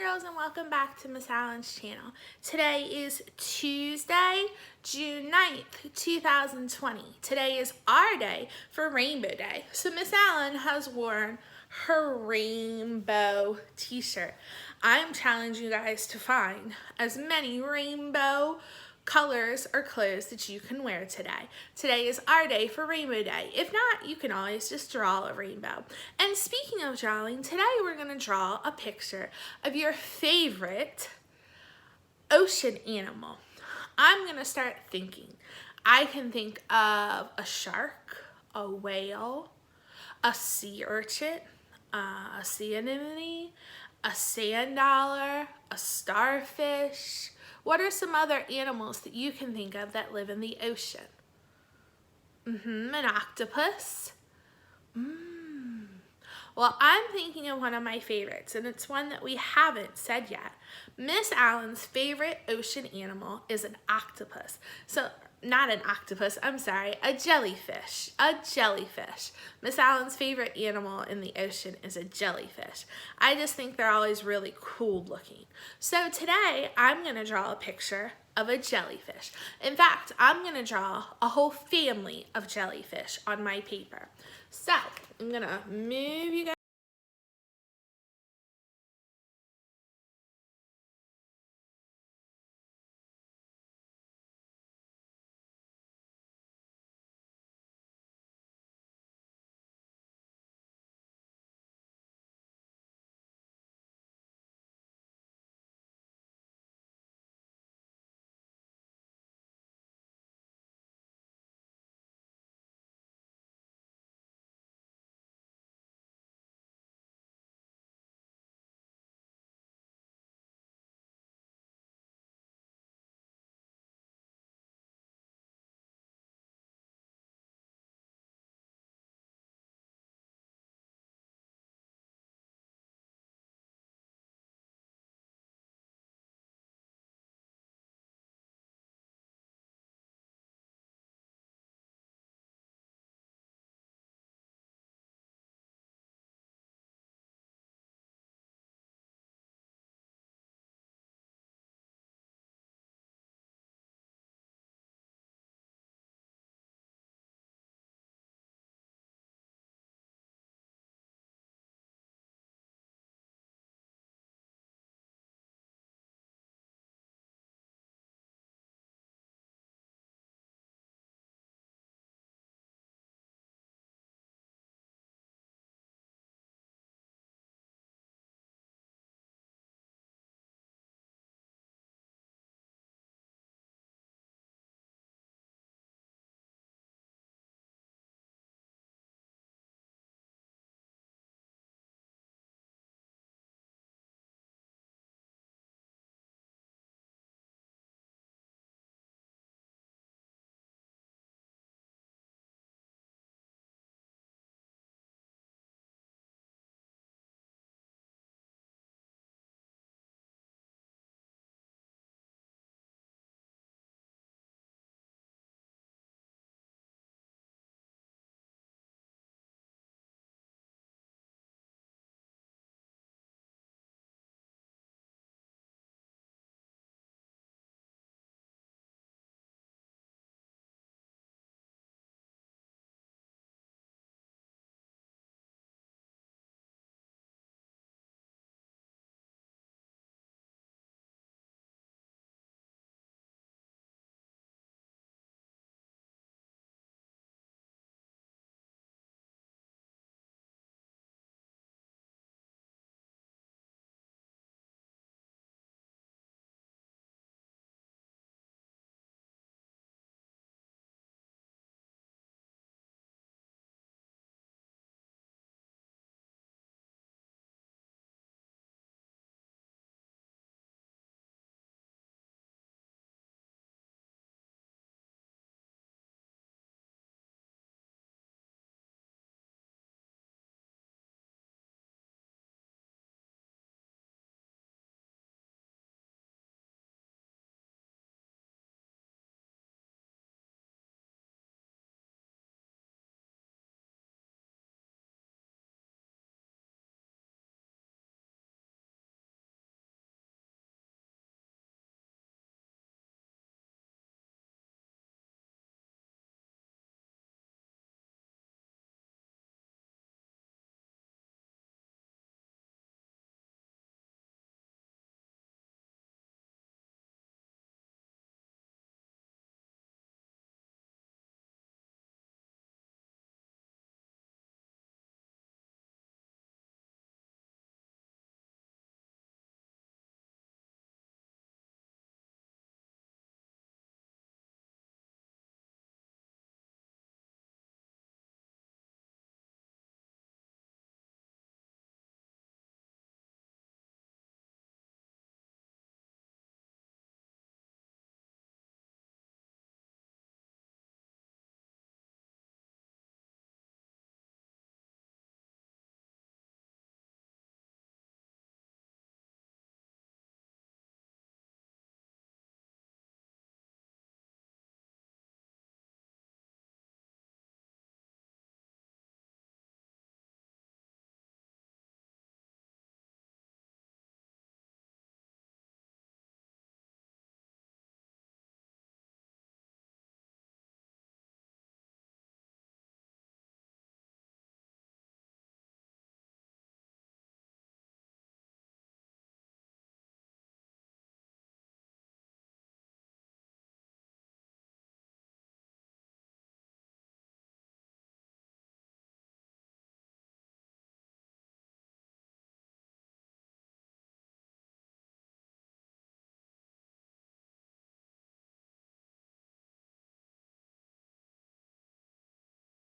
girls, and welcome back to Miss Allen's channel. Today is Tuesday, June 9th, 2020. Today is our day for Rainbow Day. So Miss Allen has worn her rainbow t-shirt. I'm challenging you guys to find as many rainbow colors or clothes that you can wear today. Today is our day for Rainbow Day. If not, you can always just draw a rainbow. And speaking of drawing, today we're going to draw a picture of your favorite ocean animal. I'm going to start thinking. I can think of a shark, a whale, a sea urchin, a sea anemone, a sand dollar, a starfish. What are some other animals that you can think of that live in the ocean? An octopus. Well, I'm thinking of one of my favorites, and it's one that we haven't said yet. Miss Allen's favorite ocean animal is an octopus. So, not an octopus, I'm sorry, a jellyfish. A jellyfish. Miss Allen's favorite animal in the ocean is a jellyfish. I just think they're always really cool looking. So today, I'm going to draw a picture of a jellyfish. In fact, I'm going to draw a whole family of jellyfish on my paper. So, I'm going to move you guys